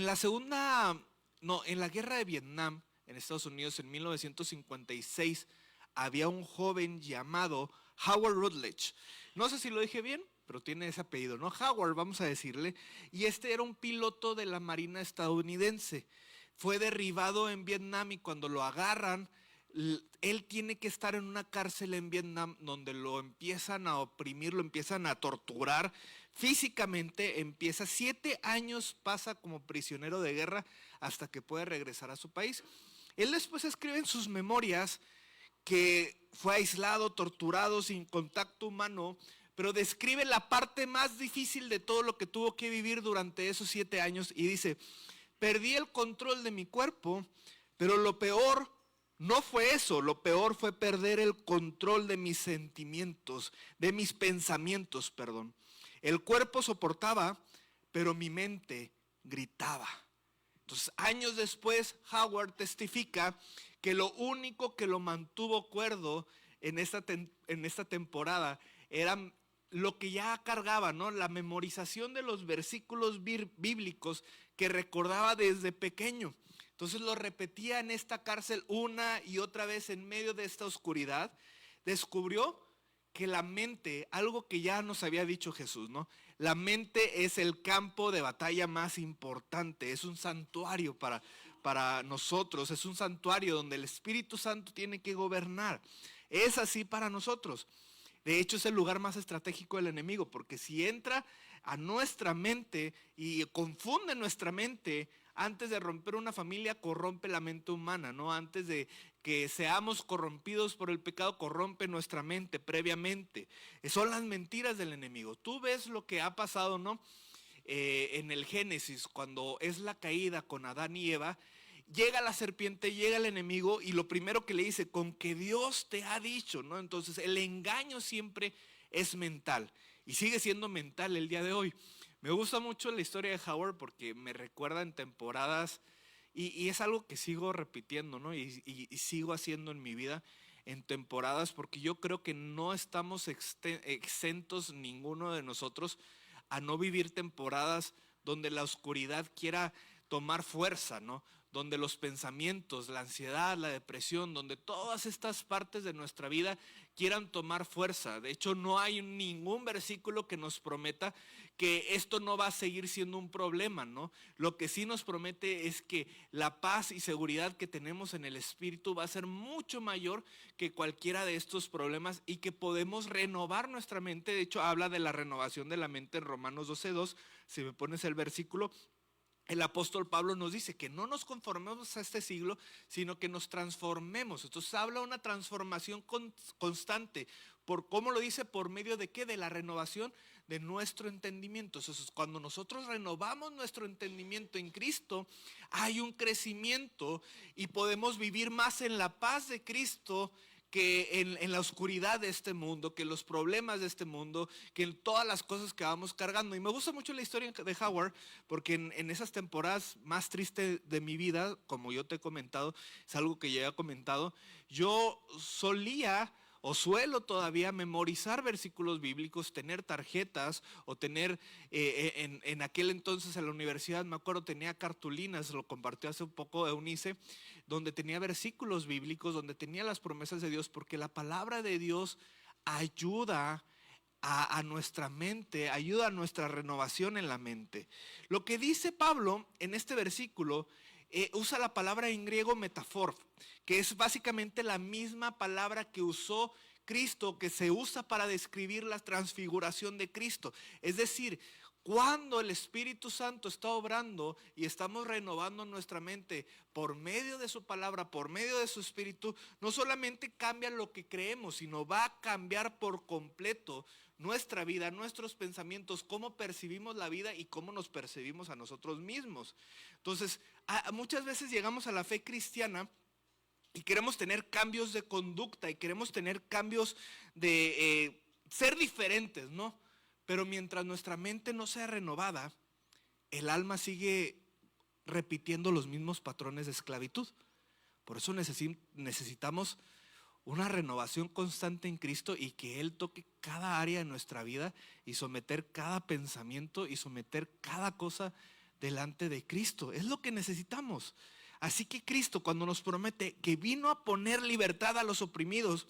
En la segunda, no, en la guerra de Vietnam, en Estados Unidos, en 1956, había un joven llamado Howard Rutledge. No sé si lo dije bien, pero tiene ese apellido, ¿no? Howard, vamos a decirle. Y este era un piloto de la Marina estadounidense. Fue derribado en Vietnam y cuando lo agarran, él tiene que estar en una cárcel en Vietnam donde lo empiezan a oprimir, lo empiezan a torturar físicamente. Empieza 7 años, pasa como prisionero de guerra hasta que puede regresar a su país. Él después escribe en sus memorias que fue aislado, torturado, sin contacto humano, pero describe la parte más difícil de todo lo que tuvo que vivir durante esos 7 años y dice: perdí el control de mi cuerpo, pero lo peor no fue eso, lo peor fue perder el control de mis sentimientos, de mis pensamientos, perdón. El cuerpo soportaba, pero mi mente gritaba. Entonces, años después, Howard testifica que lo único que lo mantuvo cuerdo en esta temporada era lo que ya cargaba, ¿no? La memorización de los versículos bíblicos que recordaba desde pequeño. Entonces lo repetía en esta cárcel una y otra vez en medio de esta oscuridad. Descubrió que la mente, algo que ya nos había dicho Jesús, ¿no? La mente es el campo de batalla más importante, es un santuario para nosotros, es un santuario donde el Espíritu Santo tiene que gobernar. Es así para nosotros. De hecho, es el lugar más estratégico del enemigo, porque si entra a nuestra mente y confunde nuestra mente, antes de romper una familia, corrompe la mente humana, ¿no? Antes de que seamos corrompidos por el pecado, corrompe nuestra mente previamente. Son las mentiras del enemigo. Tú ves lo que ha pasado, ¿no? En el Génesis, cuando es la caída con Adán y Eva, llega la serpiente, llega el enemigo y lo primero que le dice: con que Dios te ha dicho, ¿no? Entonces el engaño siempre es mental y sigue siendo mental el día de hoy. Me gusta mucho la historia de Howard porque me recuerda en temporadas y es algo que sigo repitiendo, ¿no? Y sigo haciendo en mi vida en temporadas, porque yo creo que no estamos exentos ninguno de nosotros a no vivir temporadas donde la oscuridad quiera tomar fuerza, ¿no? Donde los pensamientos, la ansiedad, la depresión, donde todas estas partes de nuestra vida quieran tomar fuerza. De hecho, no hay ningún versículo que nos prometa que esto no va a seguir siendo un problema, ¿no? Lo que sí nos promete es que la paz y seguridad que tenemos en el Espíritu va a ser mucho mayor que cualquiera de estos problemas y que podemos renovar nuestra mente. De hecho, habla de la renovación de la mente en Romanos 12:2. Si me pones el versículo, el apóstol Pablo nos dice que no nos conformemos a este siglo, sino que nos transformemos. Entonces habla de una transformación constante. ¿Cómo lo dice? ¿Por medio de qué? De la renovación de nuestro entendimiento. Entonces, cuando nosotros renovamos nuestro entendimiento en Cristo, hay un crecimiento y podemos vivir más en la paz de Cristo que en la oscuridad de este mundo, que en los problemas de este mundo, que en todas las cosas que vamos cargando. Y me gusta mucho la historia de Howard, porque en esas temporadas más tristes de mi vida, como yo te he comentado, es algo que ya he comentado, yo solía o suelo todavía memorizar versículos bíblicos, tener tarjetas o tener, en aquel entonces en la universidad, me acuerdo, tenía cartulinas, lo compartió hace un poco Eunice, donde tenía versículos bíblicos, donde tenía las promesas de Dios, porque la palabra de Dios ayuda a nuestra mente, ayuda a nuestra renovación en la mente. Lo que dice Pablo en este versículo, usa la palabra en griego metafor, que es básicamente la misma palabra que usó Cristo, que se usa para describir la transfiguración de Cristo. Es decir, cuando el Espíritu Santo está obrando y estamos renovando nuestra mente por medio de su palabra, por medio de su Espíritu, no solamente cambia lo que creemos, sino va a cambiar por completo nuestra vida, nuestros pensamientos, cómo percibimos la vida y cómo nos percibimos a nosotros mismos. Entonces, muchas veces llegamos a la fe cristiana y queremos tener cambios de conducta y queremos tener cambios de ser diferentes, ¿no? Pero mientras nuestra mente no sea renovada, el alma sigue repitiendo los mismos patrones de esclavitud. Por eso necesitamos una renovación constante en Cristo y que Él toque cada área de nuestra vida y someter cada pensamiento y someter cada cosa delante de Cristo. Es lo que necesitamos. Así que Cristo, cuando nos promete que vino a poner libertad a los oprimidos,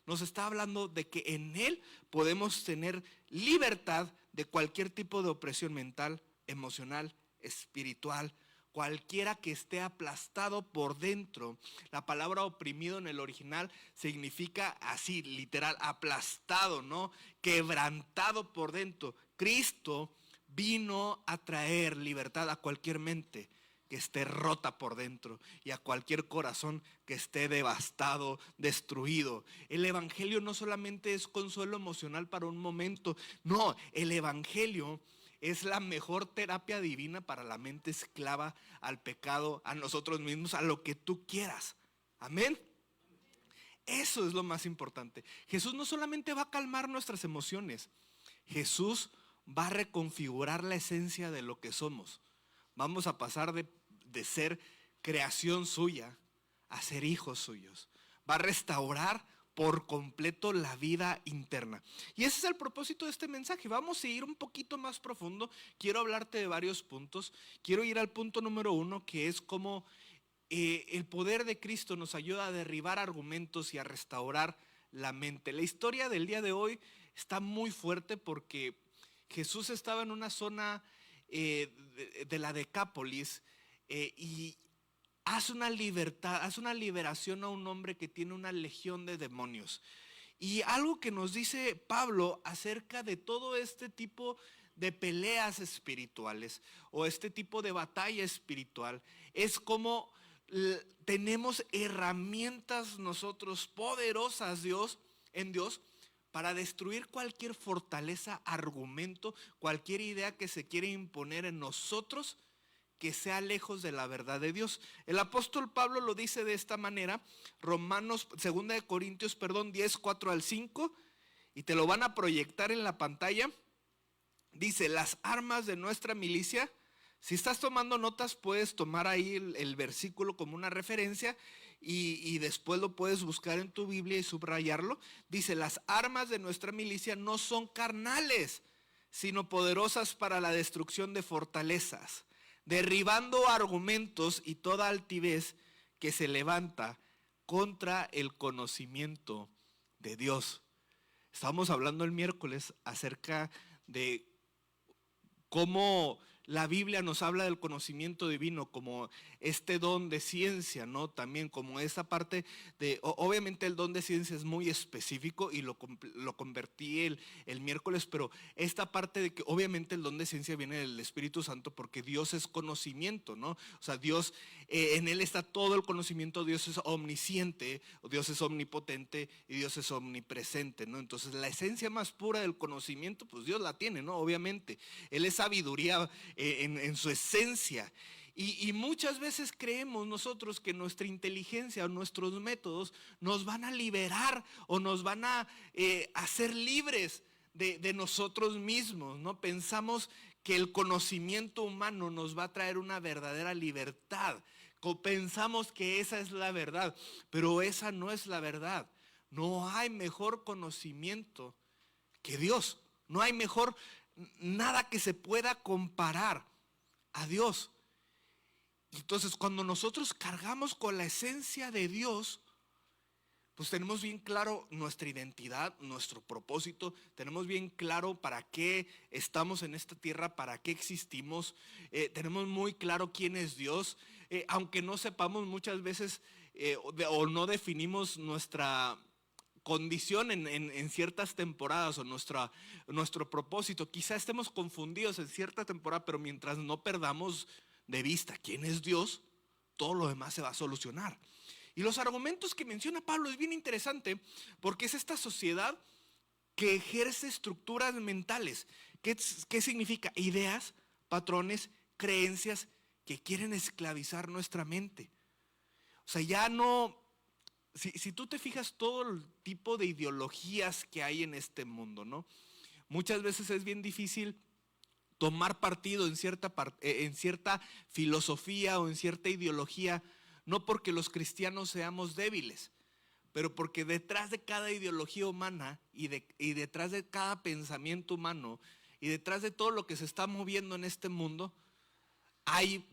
nos está hablando de que en Él podemos tener libertad de cualquier tipo de opresión mental, emocional, espiritual, cualquiera que esté aplastado por dentro. La palabra oprimido en el original significa así, literal, aplastado, ¿no? Quebrantado por dentro. Cristo vino a traer libertad a cualquier mente que esté rota por dentro y a cualquier corazón que esté devastado, destruido. El evangelio no solamente es consuelo emocional para un momento, no, el evangelio es la mejor terapia divina para la mente esclava al pecado, a nosotros mismos, a lo que tú quieras. Amén. Eso es lo más importante. Jesús no solamente va a calmar nuestras emociones, Jesús va a reconfigurar la esencia de lo que somos. Vamos a pasar de ser creación suya a ser hijos suyos. Va a restaurar por completo la vida interna. Y ese es el propósito de este mensaje. Vamos a ir un poquito más profundo. Quiero hablarte de varios puntos. Quiero ir al punto número 1, que es cómo el poder de Cristo nos ayuda a derribar argumentos y a restaurar la mente. La historia del día de hoy está muy fuerte porque Jesús estaba en una zona de la Decápolis y hace una liberación a un hombre que tiene una legión de demonios. Y algo que nos dice Pablo acerca de todo este tipo de peleas espirituales o este tipo de batalla espiritual es como tenemos herramientas nosotros poderosas en Dios para destruir cualquier fortaleza, argumento, cualquier idea que se quiere imponer en nosotros que sea lejos de la verdad de Dios. El apóstol Pablo lo dice de esta manera, 2 Corintios 10, 4 al 5, y te lo van a proyectar en la pantalla. Dice, las armas de nuestra milicia. Si estás tomando notas, puedes tomar ahí el versículo como una referencia y después lo puedes buscar en tu Biblia y subrayarlo. Dice, las armas de nuestra milicia no son carnales, sino poderosas para la destrucción de fortalezas, derribando argumentos y toda altivez que se levanta contra el conocimiento de Dios. Estábamos hablando el miércoles acerca de cómo la Biblia nos habla del conocimiento divino como este don de ciencia, ¿no? También como esa parte de, obviamente el don de ciencia es muy específico y lo convertí el miércoles, pero esta parte de que obviamente el don de ciencia viene del Espíritu Santo porque Dios es conocimiento, ¿no? O sea, Dios, en Él está todo el conocimiento, Dios es omnisciente, Dios es omnipotente y Dios es omnipresente, ¿no? Entonces la esencia más pura del conocimiento, pues Dios la tiene, ¿no? Obviamente, Él es sabiduría en su esencia. Y muchas veces creemos nosotros que nuestra inteligencia o nuestros métodos nos van a liberar o nos van a hacer libres de nosotros mismos, ¿no? Pensamos que el conocimiento humano nos va a traer una verdadera libertad. Pensamos que esa es la verdad, pero esa no es la verdad. No hay mejor conocimiento que Dios. No hay mejor nada que se pueda comparar a Dios. Entonces, cuando nosotros cargamos con la esencia de Dios, pues tenemos bien claro nuestra identidad, nuestro propósito, tenemos bien claro para qué estamos en esta tierra, para qué existimos, tenemos muy claro quién es Dios, aunque no sepamos muchas veces o no definimos nuestra condición en ciertas temporadas o nuestro propósito. Quizá estemos confundidos en cierta temporada, pero mientras no perdamos de vista quién es Dios, todo lo demás se va a solucionar. Y los argumentos que menciona Pablo es bien interesante porque es esta sociedad que ejerce estructuras mentales. ¿Qué significa? Ideas, patrones, creencias que quieren esclavizar nuestra mente. O sea, ya no... Si tú te fijas todo el tipo de ideologías que hay en este mundo, ¿no? Muchas veces es bien difícil tomar partido en cierta filosofía o en cierta ideología, no porque los cristianos seamos débiles, pero porque detrás de cada ideología humana y detrás de cada pensamiento humano y detrás de todo lo que se está moviendo en este mundo, hay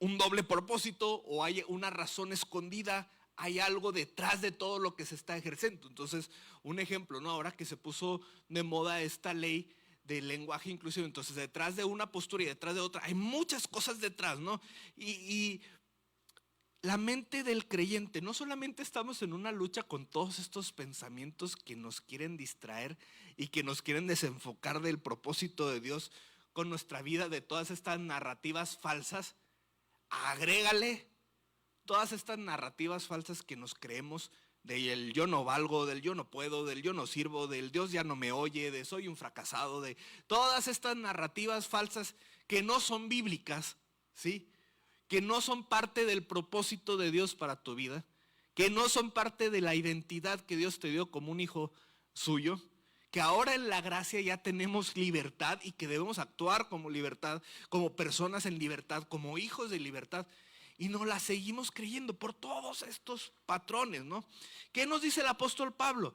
un doble propósito o hay una razón escondida, hay algo detrás de todo lo que se está ejerciendo. Entonces, un ejemplo, ¿no? Ahora que se puso de moda esta ley del lenguaje inclusivo, entonces detrás de una postura y detrás de otra, hay muchas cosas detrás, ¿no? Y la mente del creyente, no solamente estamos en una lucha con todos estos pensamientos que nos quieren distraer y que nos quieren desenfocar del propósito de Dios con nuestra vida, de todas estas narrativas falsas. Agrégale todas estas narrativas falsas que nos creemos del yo no valgo, del yo no puedo, del yo no sirvo, del Dios ya no me oye, de soy un fracasado, de todas estas narrativas falsas que no son bíblicas, ¿sí? Que no son parte del propósito de Dios para tu vida, que no son parte de la identidad que Dios te dio como un hijo suyo, que ahora en la gracia ya tenemos libertad y que debemos actuar como libertad, como personas en libertad, como hijos de libertad. Y nos la seguimos creyendo por todos estos patrones, ¿no? ¿Qué nos dice el apóstol Pablo?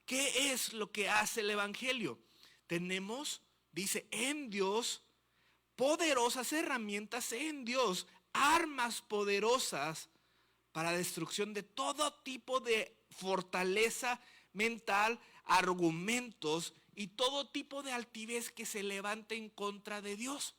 ¿Qué es lo que hace el evangelio? Tenemos, dice, en Dios, poderosas herramientas en Dios, armas poderosas para destrucción de todo tipo de fortaleza mental, argumentos y todo tipo de altivez que se levante en contra de Dios.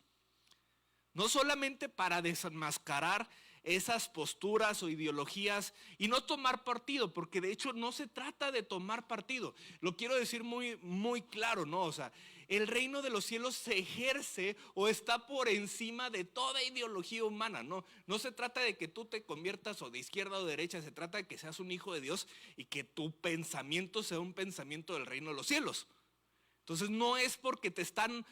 No solamente para desenmascarar esas posturas o ideologías y no tomar partido, porque de hecho no se trata de tomar partido. Lo quiero decir muy, muy claro, ¿no? O sea, el reino de los cielos se ejerce o está por encima de toda ideología humana, ¿no? No se trata de que tú te conviertas o de izquierda o de derecha, se trata de que seas un hijo de Dios y que tu pensamiento sea un pensamiento del reino de los cielos. Entonces no es porque te están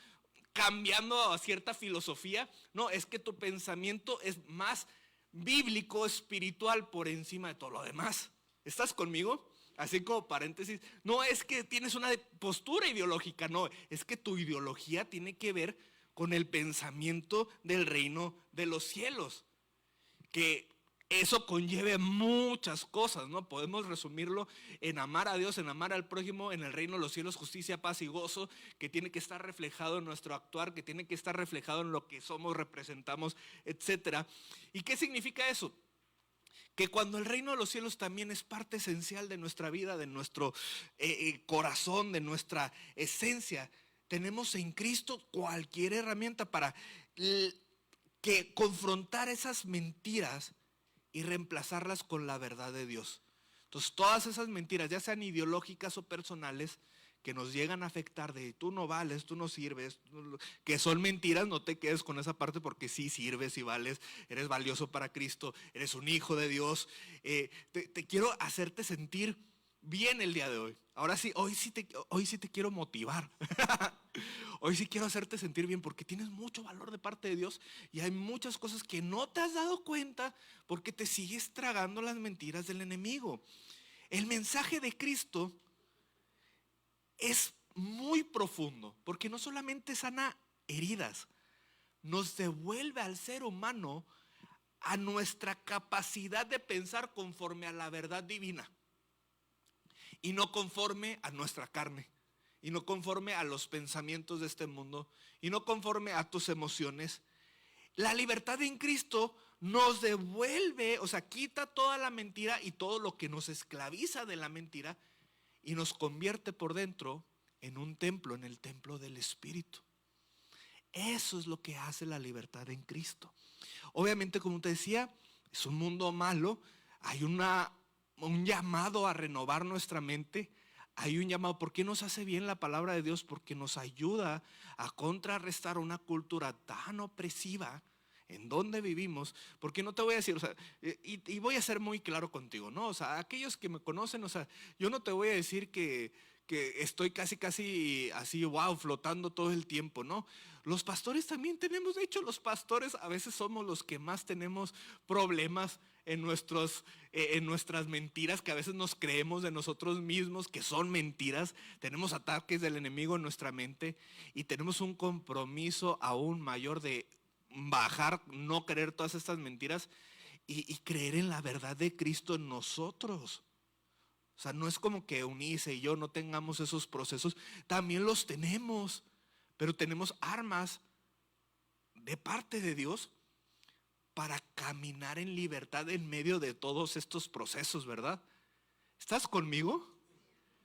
cambiando a cierta filosofía, no, es que tu pensamiento es más bíblico, espiritual por encima de todo lo demás. ¿Estás conmigo? Así como paréntesis, no es que tienes una postura ideológica, no, es que tu ideología tiene que ver con el pensamiento del reino de los cielos, que eso conlleve muchas cosas, ¿no? Podemos resumirlo en amar a Dios, en amar al prójimo, en el reino de los cielos, justicia, paz y gozo, que tiene que estar reflejado en nuestro actuar, que tiene que estar reflejado en lo que somos, representamos, etcétera. ¿Y qué significa eso? Que cuando el reino de los cielos también es parte esencial de nuestra vida, de nuestro corazón, de nuestra esencia, tenemos en Cristo cualquier herramienta para que confrontar esas mentiras y reemplazarlas con la verdad de Dios. Entonces, todas esas mentiras, ya sean ideológicas o personales, que nos llegan a afectar de tú no vales, tú no sirves, que son mentiras, no te quedes con esa parte porque sí sirves y vales, eres valioso para Cristo, eres un hijo de Dios. Te quiero hacerte sentir bien el día de hoy. Ahora sí, hoy sí te quiero motivar. Hoy sí quiero hacerte sentir bien porque tienes mucho valor de parte de Dios y hay muchas cosas que no te has dado cuenta porque te sigues tragando las mentiras del enemigo. El mensaje de Cristo es muy profundo porque no solamente sana heridas, nos devuelve al ser humano a nuestra capacidad de pensar conforme a la verdad divina y no conforme a nuestra carne. Y no conforme a los pensamientos de este mundo. Y no conforme a tus emociones. La libertad en Cristo nos devuelve, o sea, quita toda la mentira y todo lo que nos esclaviza de la mentira. Y nos convierte por dentro en un templo, en el templo del Espíritu. Eso es lo que hace la libertad en Cristo. Obviamente, como te decía, es un mundo malo. Hay un llamado a renovar nuestra mente. Hay un llamado, ¿por qué nos hace bien la palabra de Dios? Porque nos ayuda a contrarrestar una cultura tan opresiva en donde vivimos. Porque no te voy a decir, o sea, y voy a ser muy claro contigo, ¿no? O sea, aquellos que me conocen, o sea, yo no te voy a decir que estoy casi así, wow, flotando todo el tiempo, ¿no? Los pastores también tenemos, de hecho, los pastores a veces somos los que más tenemos problemas en nuestras mentiras que a veces nos creemos de nosotros mismos que son mentiras. Tenemos ataques del enemigo en nuestra mente y tenemos un compromiso aún mayor de bajar, no creer todas estas mentiras y creer en la verdad de Cristo en nosotros. O sea, no es como que Eunice y yo no tengamos esos procesos, también los tenemos, pero tenemos armas de parte de Dios para caminar en libertad en medio de todos estos procesos, ¿verdad? ¿Estás conmigo?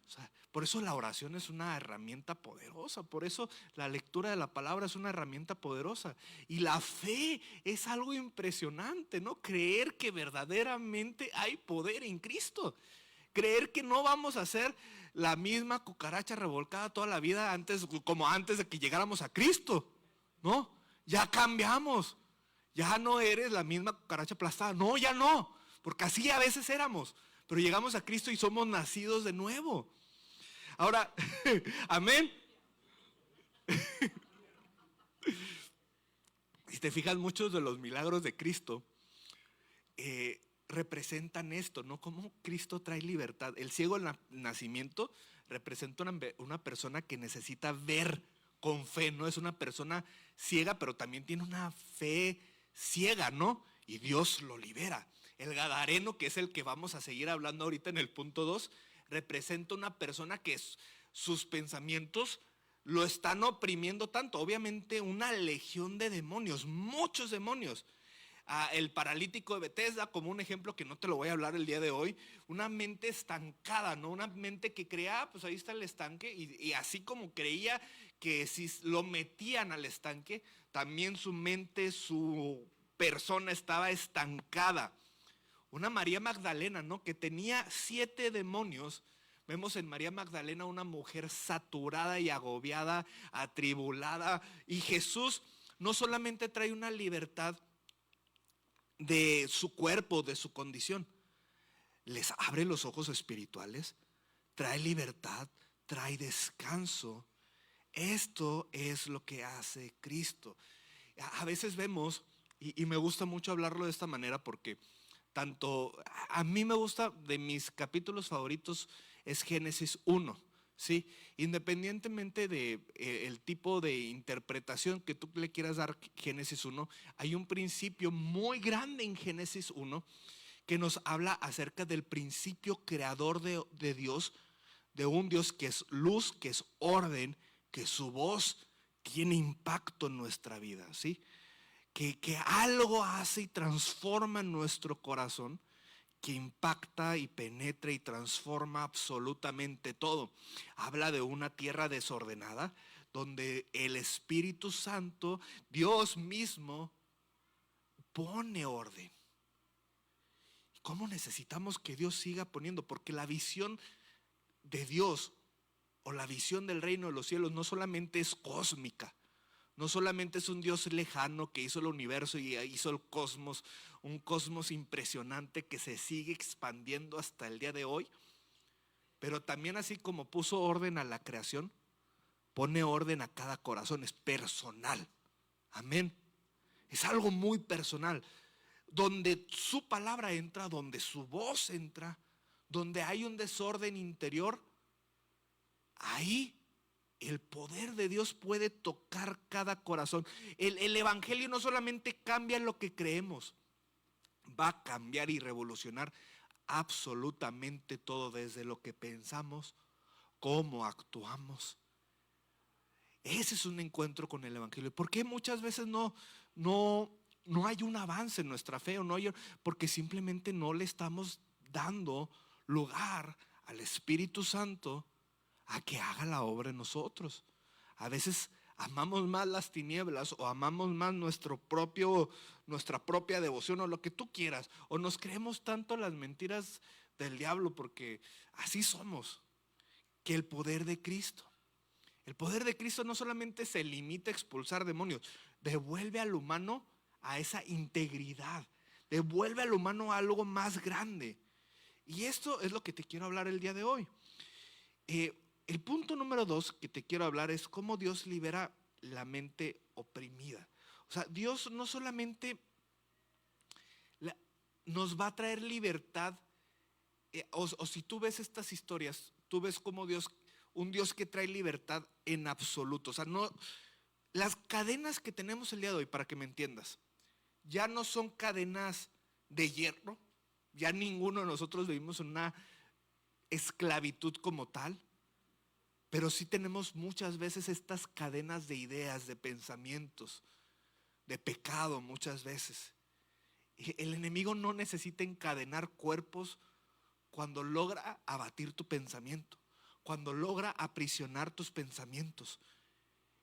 O sea, por eso la oración es una herramienta poderosa, por eso la lectura de la palabra es una herramienta poderosa. Y la fe es algo impresionante, ¿no? Creer que verdaderamente hay poder en Cristo. Creer que no vamos a ser la misma cucaracha revolcada toda la vida como antes de que llegáramos a Cristo, ¿no? Ya cambiamos. Ya no eres la misma cucaracha aplastada. No, ya no. Porque así a veces éramos. Pero llegamos a Cristo y somos nacidos de nuevo. Ahora, amén. Si te fijas, muchos de los milagros de Cristo representan esto, ¿no? Cómo Cristo trae libertad. El ciego al nacimiento representa una persona que necesita ver con fe, ¿no? Es una persona ciega, pero también tiene una fe ciega, ¿no? Y Dios lo libera. El gadareno, que es el que vamos a seguir hablando ahorita en el punto 2, representa una persona que sus pensamientos lo están oprimiendo tanto. Obviamente una legión de demonios, muchos demonios. El paralítico de Bethesda, como un ejemplo que no te lo voy a hablar el día de hoy, una mente estancada, ¿no? Una mente que creía, pues ahí está el estanque, y así como creía que si lo metían al estanque, también su mente, su persona estaba estancada. Una María Magdalena, ¿no? Que tenía 7 demonios. Vemos en María Magdalena una mujer saturada y agobiada, atribulada, y Jesús no solamente trae una libertad de su cuerpo, de su condición, les abre los ojos espirituales, trae libertad, trae descanso. Esto es lo que hace Cristo. A veces vemos, y me gusta mucho hablarlo de esta manera porque tanto, a mí me gusta, de mis capítulos favoritos es Génesis 1, ¿sí? Independientemente de el tipo de interpretación que tú le quieras dar Génesis 1, hay un principio muy grande en Génesis 1 que nos habla acerca del principio creador de Dios, de un Dios que es luz, que es orden, que su voz tiene impacto en nuestra vida, ¿sí? Que algo hace y transforma nuestro corazón, que impacta y penetra y transforma absolutamente todo. Habla de una tierra desordenada, donde el Espíritu Santo, Dios mismo, pone orden. ¿Cómo necesitamos que Dios siga poniendo? Porque la visión de Dios o la visión del reino de los cielos no solamente es cósmica, no solamente es un Dios lejano que hizo el universo y hizo el cosmos, un cosmos impresionante que se sigue expandiendo hasta el día de hoy, pero también así como puso orden a la creación, pone orden a cada corazón, es personal. Amén. Es algo muy personal, donde su palabra entra, donde su voz entra, donde hay un desorden interior, ahí el poder de Dios puede tocar cada corazón. El evangelio no solamente cambia lo que creemos, va a cambiar y revolucionar absolutamente todo, desde lo que pensamos, cómo actuamos. Ese es un encuentro con el evangelio. ¿Por qué muchas veces no hay un avance en nuestra fe? Porque simplemente no le estamos dando lugar al Espíritu Santo a que haga la obra en nosotros. A veces amamos más las tinieblas, o amamos más nuestra propia devoción, o lo que tú quieras, o nos creemos tanto las mentiras del diablo, porque así somos, que el poder de Cristo. El poder de Cristo no solamente se limita a expulsar demonios, devuelve al humano a esa integridad, devuelve al humano a algo más grande. Y esto es lo que te quiero hablar el día de hoy. El punto número 2 que te quiero hablar es cómo Dios libera la mente oprimida. O sea, Dios no solamente nos va a traer libertad, o si tú ves estas historias, tú ves como un Dios que trae libertad en absoluto. O sea, no, las cadenas que tenemos el día de hoy, para que me entiendas, ya no son cadenas de hierro, ya ninguno de nosotros vivimos en una esclavitud como tal. Pero sí tenemos muchas veces estas cadenas de ideas, de pensamientos, de pecado muchas veces. El enemigo no necesita encadenar cuerpos cuando logra abatir tu pensamiento, cuando logra aprisionar tus pensamientos.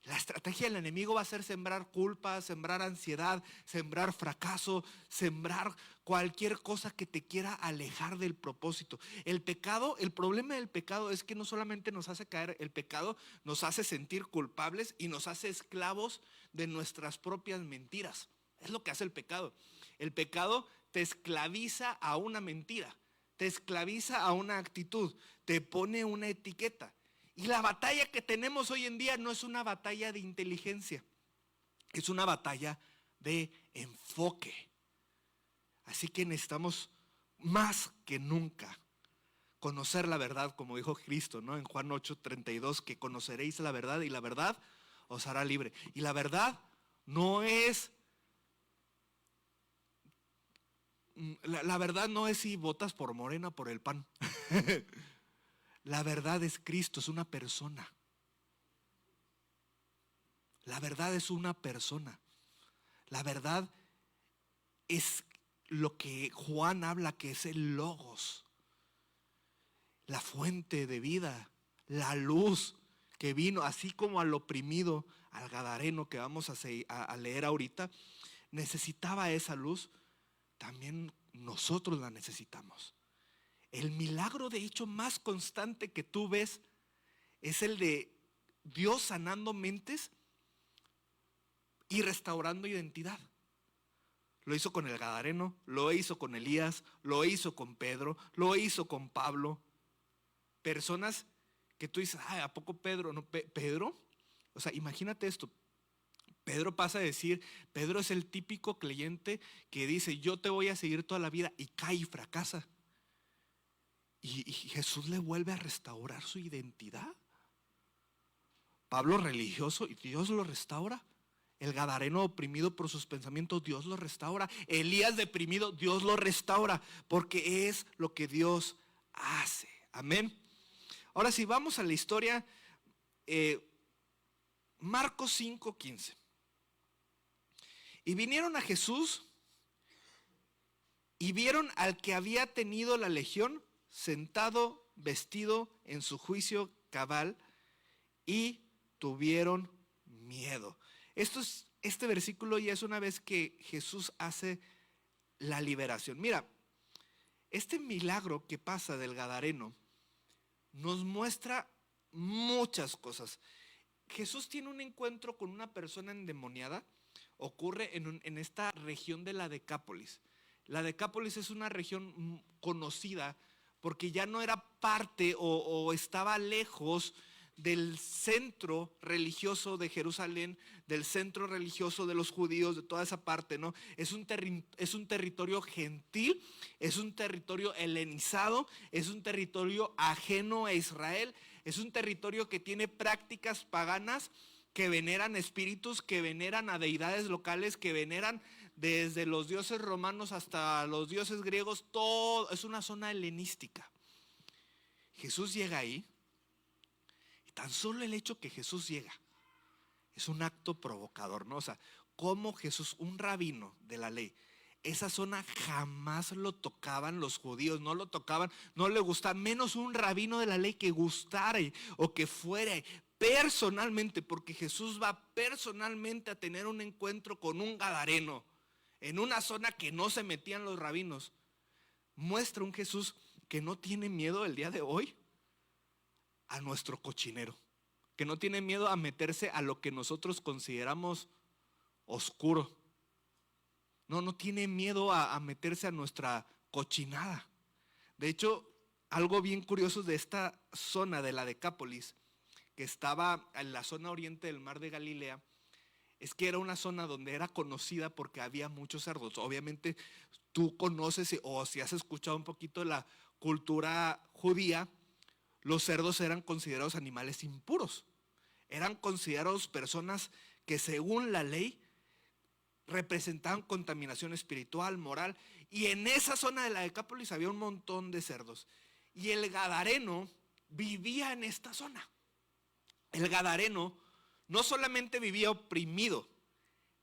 La estrategia del enemigo va a ser sembrar culpa, sembrar ansiedad, sembrar fracaso, sembrar cualquier cosa que te quiera alejar del propósito. El pecado, el problema del pecado es que no solamente nos hace caer, el pecado nos hace sentir culpables y nos hace esclavos de nuestras propias mentiras. Es lo que hace el pecado. El pecado te esclaviza a una mentira, te esclaviza a una actitud, te pone una etiqueta. Y la batalla que tenemos hoy en día no es una batalla de inteligencia, es una batalla de enfoque. Así que necesitamos más que nunca conocer la verdad, como dijo Cristo, ¿no? En Juan 8:32, que conoceréis la verdad y la verdad os hará libre. Y la verdad no es, la verdad no es si votas por Morena, por el PAN. La verdad es Cristo, es una persona. La verdad es una persona. La verdad es lo que Juan habla, que es el Logos, la fuente de vida, la luz que vino, así como al oprimido, al gadareno que vamos a leer ahorita, necesitaba esa luz, también nosotros la necesitamos. El milagro de hecho más constante que tú ves es el de Dios sanando mentes y restaurando identidad. Lo hizo con el gadareno, lo hizo con Elías, lo hizo con Pedro, lo hizo con Pablo. Personas que tú dices, ay, ¿a poco Pedro? No, Pedro, o sea, imagínate esto. Pedro pasa a decir, Pedro es el típico creyente que dice, yo te voy a seguir toda la vida, y cae y fracasa. Y Jesús le vuelve a restaurar su identidad. Pablo religioso, y Dios lo restaura. El gadareno oprimido por sus pensamientos, Dios lo restaura. Elías deprimido, Dios lo restaura, porque es lo que Dios hace. Amén. Ahora sí, vamos a la historia. Marcos 5:15. Y vinieron a Jesús y vieron al que había tenido la legión sentado, vestido en su juicio cabal, y tuvieron miedo. Este versículo ya es una vez que Jesús hace la liberación. Mira, este milagro que pasa del gadareno nos muestra muchas cosas. Jesús tiene un encuentro con una persona endemoniada. Ocurre en esta región de la Decápolis. La Decápolis es una región conocida porque ya no era parte o estaba lejos del centro religioso de Jerusalén, del centro religioso de los judíos, de toda esa parte, ¿no? Es un territorio gentil, es un territorio helenizado, es un territorio ajeno a Israel, es un territorio que tiene prácticas paganas, que veneran espíritus, que veneran a deidades locales, que veneran desde los dioses romanos hasta los dioses griegos. Todo es una zona helenística. Jesús llega ahí, y tan solo el hecho que Jesús llega es un acto provocador, ¿no? O sea, como Jesús, un rabino de la ley, esa zona jamás lo tocaban los judíos, no lo tocaban, no le gustaba, menos un rabino de la ley que gustara o que fuera personalmente, porque Jesús va personalmente a tener un encuentro con un gadareno en una zona que no se metían los rabinos. Muestra un Jesús que no tiene miedo el día de hoy a nuestro cochinero, que no tiene miedo a meterse a lo que nosotros consideramos oscuro. No tiene miedo a meterse a nuestra cochinada. De hecho, algo bien curioso de esta zona de la Decápolis, que estaba en la zona oriente del mar de Galilea, es que era una zona donde era conocida porque había muchos cerdos. Obviamente tú conoces, o si has escuchado un poquito de la cultura judía, los cerdos eran considerados animales impuros. Eran considerados personas que según la ley representaban contaminación espiritual, moral. Y en esa zona de la Decápolis había un montón de cerdos. Y el gadareno vivía en esta zona. El gadareno no solamente vivía oprimido,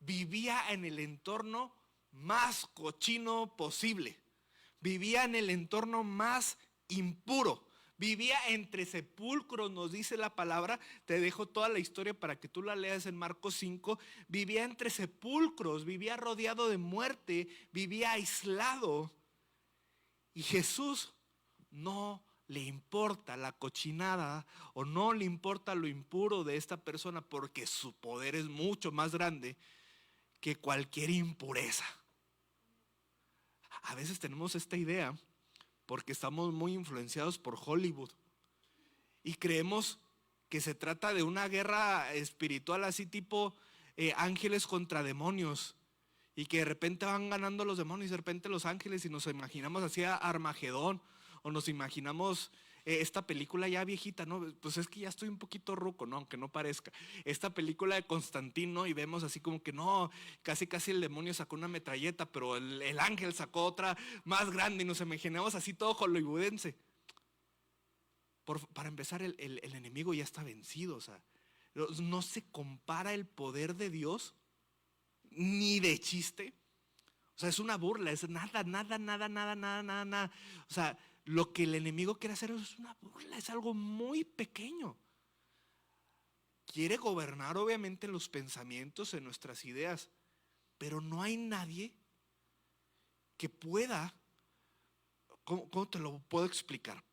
vivía en el entorno más cochino posible. Vivía en el entorno más impuro. Vivía entre sepulcros, nos dice la palabra. Te dejo toda la historia para que tú la leas en Marcos 5. Vivía entre sepulcros, vivía rodeado de muerte, vivía aislado. Y Jesús no le importa la cochinada o no le importa lo impuro de esta persona, porque su poder es mucho más grande que cualquier impureza. A veces tenemos esta idea porque estamos muy influenciados por Hollywood y creemos que se trata de una guerra espiritual así tipo ángeles contra demonios, y que de repente van ganando los demonios y de repente los ángeles, y nos imaginamos así a Armagedón, o nos imaginamos esta película ya viejita, ¿no? Pues es que ya estoy un poquito ruco, ¿no? Aunque no parezca. Esta película de Constantino, y vemos así como que no, casi casi el demonio sacó una metralleta, pero el ángel sacó otra más grande, y nos imaginamos así todo hollywoodense. Para empezar, el enemigo ya está vencido, o sea, no se compara el poder de Dios ni de chiste. O sea, es una burla, es nada, nada, nada, nada, nada, nada, nada. O sea, lo que el enemigo quiere hacer es una burla, es algo muy pequeño. Quiere gobernar obviamente los pensamientos, en nuestras ideas, pero no hay nadie que pueda, ¿cómo te lo puedo explicar?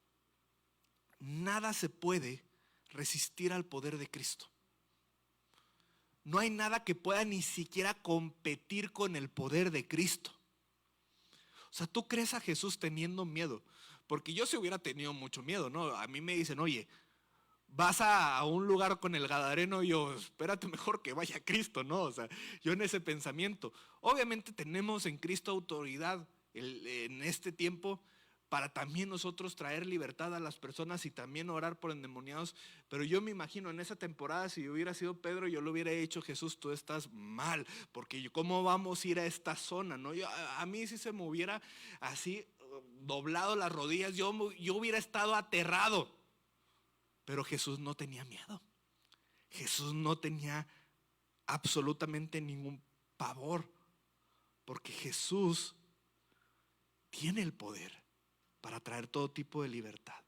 Nada se puede resistir al poder de Cristo. No hay nada que pueda ni siquiera competir con el poder de Cristo. O sea, tú crees a Jesús teniendo miedo, porque yo si hubiera tenido mucho miedo, ¿no? A mí me dicen, oye, vas a un lugar con el Gadareno, y yo, espérate, mejor que vaya Cristo, ¿no? O sea, yo en ese pensamiento. Obviamente tenemos en Cristo autoridad en este tiempo para también nosotros traer libertad a las personas y también orar por endemoniados. Pero yo me imagino en esa temporada, si yo hubiera sido Pedro, yo le hubiera dicho, Jesús, tú estás mal, porque ¿cómo vamos a ir a esta zona? ¿No? A mí si se me hubiera así doblado las rodillas, yo hubiera estado aterrado. Pero Jesús no tenía miedo. Jesús no tenía absolutamente ningún pavor, porque Jesús tiene el poder para traer todo tipo de libertad.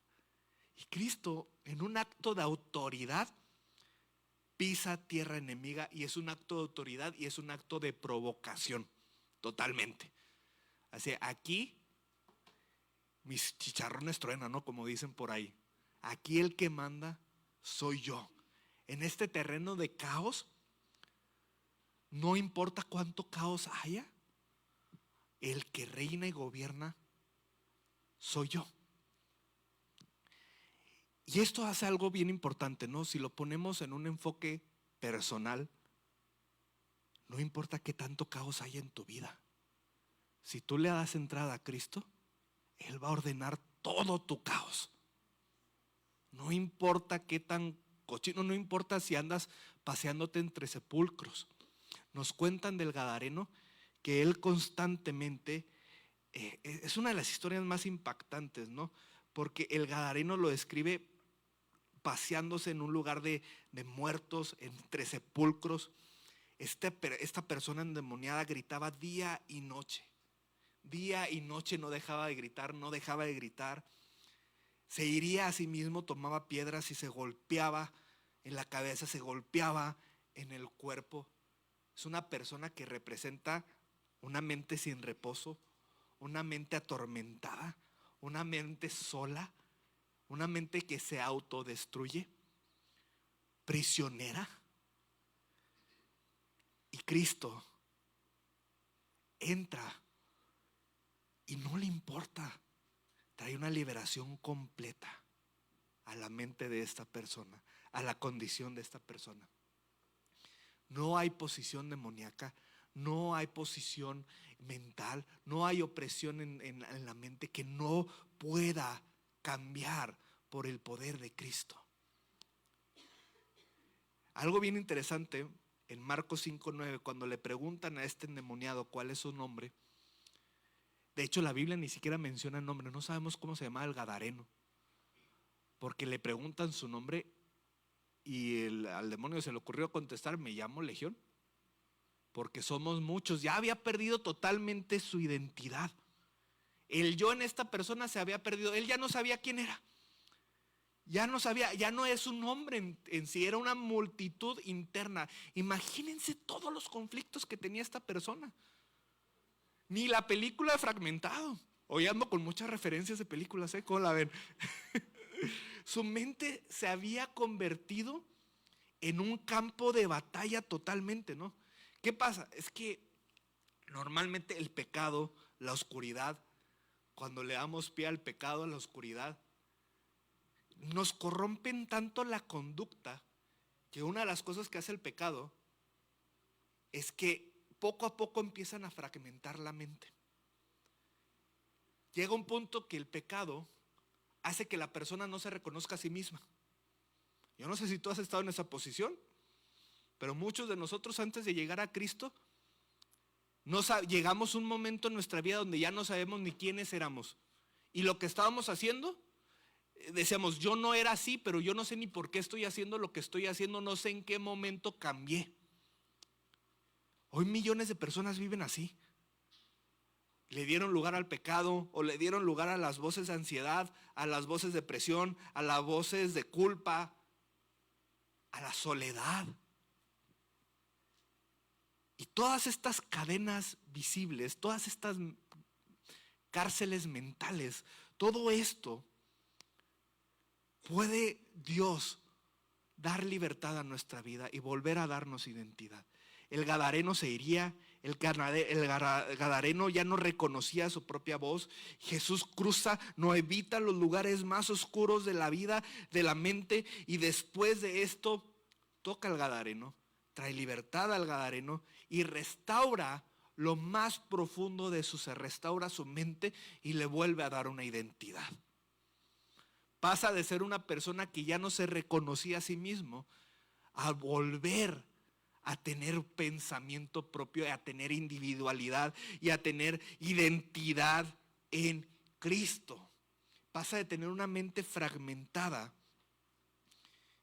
Y Cristo, en un acto de autoridad, pisa tierra enemiga, y es un acto de autoridad y es un acto de provocación, totalmente. Así, aquí mis chicharrones truenan, ¿no? Como dicen por ahí. Aquí el que manda soy yo. En este terreno de caos, no importa cuánto caos haya, el que reina y gobierna soy yo. Y esto hace algo bien importante, ¿no? Si lo ponemos en un enfoque personal, no importa qué tanto caos haya en tu vida. Si tú le das entrada a Cristo, Él va a ordenar todo tu caos. No importa qué tan cochino, no importa si andas paseándote entre sepulcros. Nos cuentan del Gadareno que él constantemente, es una de las historias más impactantes, ¿no? Porque el Gadareno lo describe paseándose en un lugar de muertos, entre sepulcros. Esta persona endemoniada gritaba día y noche. Día y noche no dejaba de gritar, no dejaba de gritar. Se iría a sí mismo, tomaba piedras y se golpeaba en la cabeza, se golpeaba en el cuerpo. Es una persona que representa una mente sin reposo, una mente atormentada, una mente sola, una mente que se autodestruye, prisionera. Y Cristo entra y no le importa, trae una liberación completa a la mente de esta persona, a la condición de esta persona. No hay posición demoníaca, no hay posición mental, no hay opresión en la mente que no pueda cambiar por el poder de Cristo. Algo bien interesante en Marcos 5:9, cuando le preguntan a este endemoniado cuál es su nombre. De hecho, la Biblia ni siquiera menciona el nombre, no sabemos cómo se llama el Gadareno, porque le preguntan su nombre y al demonio se le ocurrió contestar, me llamo Legión. porque somos muchos. Ya había perdido totalmente su identidad. El yo en esta persona se había perdido. Él ya no sabía quién era. Ya no sabía, ya no es un hombre en sí, era una multitud interna. Imagínense todos los conflictos que tenía esta persona. Ni la película de Fragmentado. Hoy ando con muchas referencias de películas, ¿cómo la ven? Su mente se había convertido en un campo de batalla totalmente, ¿no? ¿Qué pasa? Es que normalmente el pecado, la oscuridad, cuando le damos pie al pecado, a la oscuridad, nos corrompen tanto la conducta que una de las cosas que hace el pecado es que poco a poco empiezan a fragmentar la mente. Llega un punto que el pecado hace que la persona no se reconozca a sí misma. Yo no sé si tú has estado en esa posición, pero muchos de nosotros antes de llegar a Cristo, llegamos a un momento en nuestra vida donde ya no sabemos ni quiénes éramos. Y lo que estábamos haciendo, decíamos, yo no era así, pero yo no sé ni por qué estoy haciendo lo que estoy haciendo, no sé en qué momento cambié. Hoy millones de personas viven así. Le dieron lugar al pecado o le dieron lugar a las voces de ansiedad, a las voces de presión, a las voces de culpa, a la soledad. Y todas estas cadenas visibles, todas estas cárceles mentales, todo esto puede Dios dar libertad a nuestra vida y volver a darnos identidad. El gadareno se iría, el gadareno ya no reconocía su propia voz. Jesús cruza, no evita los lugares más oscuros de la vida, de la mente, y después de esto toca al gadareno, trae libertad al gadareno y restaura lo más profundo de su ser, restaura su mente y le vuelve a dar una identidad. Pasa de ser una persona que ya no se reconocía a sí mismo a volver a tener pensamiento propio, a tener individualidad y a tener identidad en Cristo. Pasa de tener una mente fragmentada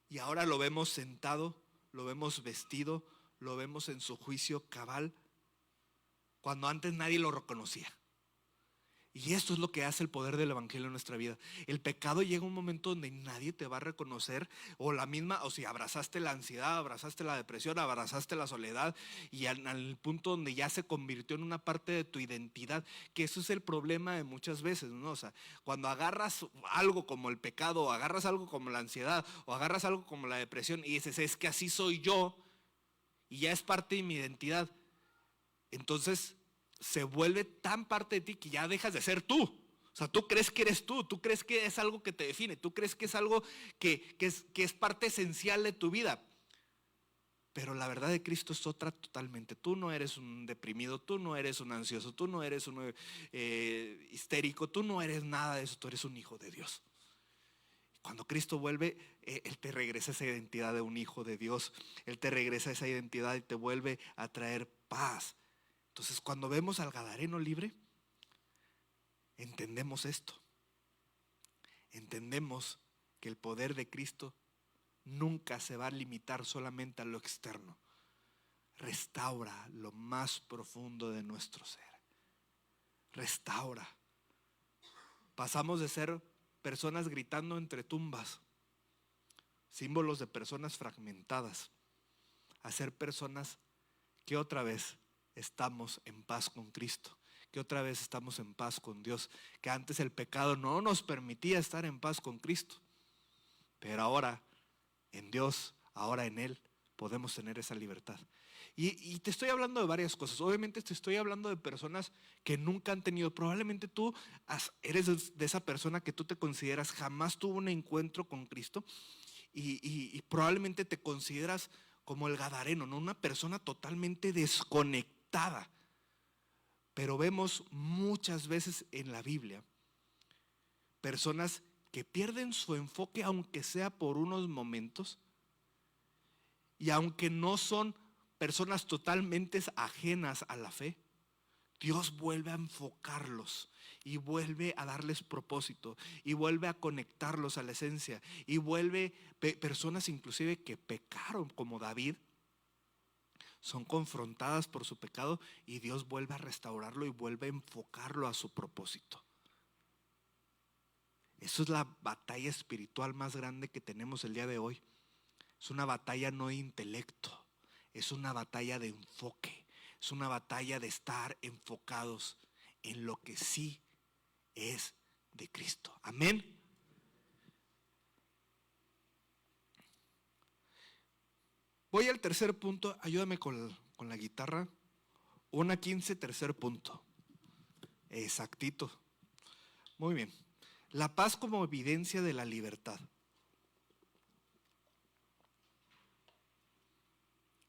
y ahora lo vemos sentado, lo vemos vestido, lo vemos en su juicio cabal, cuando antes nadie lo reconocía. Y esto es lo que hace el poder del evangelio en nuestra vida. El pecado llega a un momento donde nadie te va a reconocer, o si abrazaste la ansiedad, abrazaste la depresión, abrazaste la soledad, y al punto donde ya se convirtió en una parte de tu identidad, que eso es el problema de muchas veces, ¿no? O sea, cuando agarras algo como el pecado, o agarras algo como la ansiedad, o agarras algo como la depresión y dices, es que así soy yo, y ya es parte de mi identidad, entonces se vuelve tan parte de ti que ya dejas de ser tú. O sea, tú crees que eres tú crees que es algo que te define, tú crees que es algo que es parte esencial de tu vida. Pero la verdad de Cristo es otra totalmente. Tú no eres un deprimido, tú no eres un ansioso, tú no eres un histérico, tú no eres nada de eso, tú eres un hijo de Dios. Cuando Cristo vuelve, Él te regresa esa identidad de un hijo de Dios. Él te regresa esa identidad y te vuelve a traer paz. Entonces, cuando vemos al gadareno libre, entendemos esto. Entendemos que el poder de Cristo nunca se va a limitar solamente a lo externo. Restaura lo más profundo de nuestro ser. Restaura. Pasamos de ser personas gritando entre tumbas, símbolos de personas fragmentadas, a ser personas que otra vez estamos en paz con Cristo, que otra vez estamos en paz con Dios, que antes el pecado no nos permitía estar en paz con Cristo, pero ahora en Dios, ahora en Él, podemos tener esa libertad. Y te estoy hablando de varias cosas. Obviamente te estoy hablando de personas que nunca han tenido, probablemente tú eres de esa persona que tú te consideras jamás tuvo un encuentro con Cristo y probablemente te consideras como el gadareno, ¿no? Una persona totalmente desconectada. Pero vemos muchas veces en la Biblia personas que pierden su enfoque aunque sea por unos momentos y aunque no son personas totalmente ajenas a la fe, Dios vuelve a enfocarlos y vuelve a darles propósito y vuelve a conectarlos a la esencia y vuelve personas inclusive que pecaron como David, son confrontadas por su pecado y Dios vuelve a restaurarlo y vuelve a enfocarlo a su propósito. Eso es la batalla espiritual más grande que tenemos el día de hoy. Es una batalla no de intelecto, es una batalla de enfoque, es una batalla de estar enfocados en lo que sí es de Cristo. Amén. Voy al tercer punto, ayúdame con la guitarra. 1:15, tercer punto. Exactito. Muy bien. La paz como evidencia de la libertad.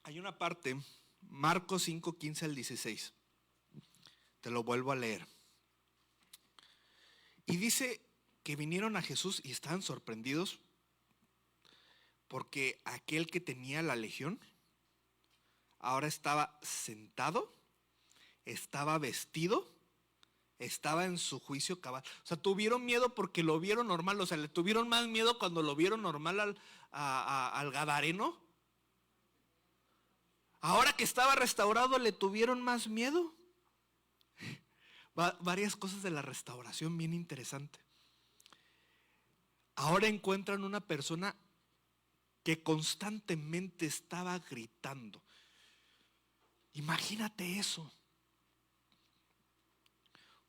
Hay una parte, Marcos 5:15 al 16. Te lo vuelvo a leer. Y dice que vinieron a Jesús y estaban sorprendidos porque aquel que tenía la legión ahora estaba sentado, estaba vestido, estaba en su juicio cabal. O sea, tuvieron miedo porque lo vieron normal. O sea, le tuvieron más miedo cuando lo vieron normal al gadareno. Ahora que estaba restaurado, le tuvieron más miedo. Varias cosas de la restauración bien interesante. Ahora encuentran una persona que constantemente estaba gritando. Imagínate eso.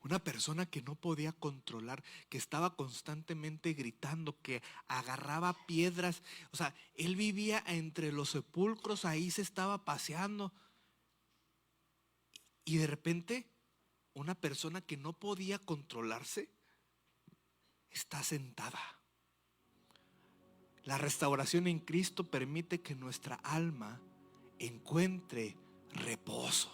Una persona que no podía controlar, que estaba constantemente gritando, que agarraba piedras. O sea, él vivía entre los sepulcros, ahí se estaba paseando. Y de repente, una persona que no podía controlarse, está sentada. La restauración en Cristo permite que nuestra alma encuentre reposo.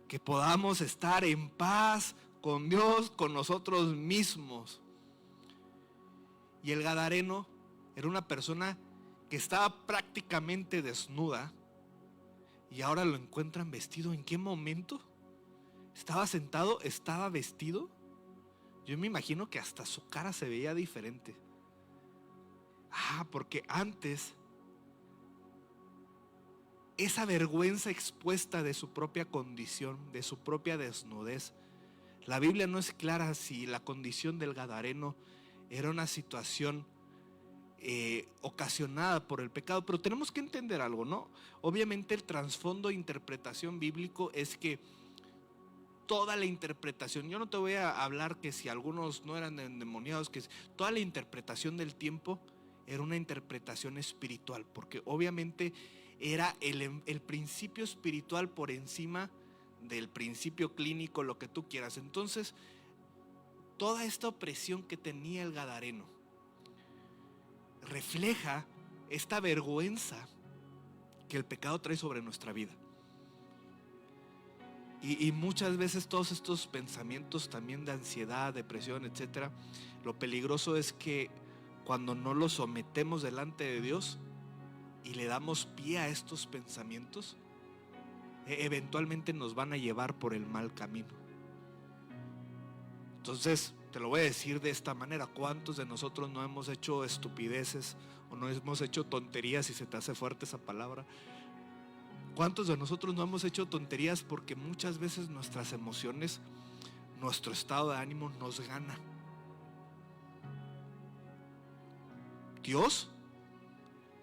Que podamos estar en paz con Dios, con nosotros mismos. Y el gadareno era una persona que estaba prácticamente desnuda y ahora lo encuentran vestido. ¿En qué momento? Estaba sentado, estaba vestido. Yo me imagino que hasta su cara se veía diferente. Porque antes esa vergüenza expuesta de su propia condición, de su propia desnudez. La Biblia no es clara si la condición del gadareno era una situación ocasionada por el pecado, pero tenemos que entender algo, ¿no? Obviamente el trasfondo de interpretación bíblico es que toda la interpretación, yo no te voy a hablar que si algunos no eran endemoniados, que toda la interpretación del tiempo era una interpretación espiritual, porque obviamente era el principio espiritual por encima del principio clínico, lo que tú quieras. Entonces, toda esta opresión que tenía el gadareno refleja esta vergüenza que el pecado trae sobre nuestra vida. Y muchas veces todos estos pensamientos también de ansiedad, depresión, etcétera, lo peligroso es que cuando no los sometemos delante de Dios y le damos pie a estos pensamientos, eventualmente nos van a llevar por el mal camino. Entonces, te lo voy a decir de esta manera: ¿cuántos de nosotros no hemos hecho estupideces o no hemos hecho tonterías, si se te hace fuerte esa palabra? ¿Cuántos de nosotros no hemos hecho tonterías porque muchas veces nuestras emociones, nuestro estado de ánimo nos gana? Dios,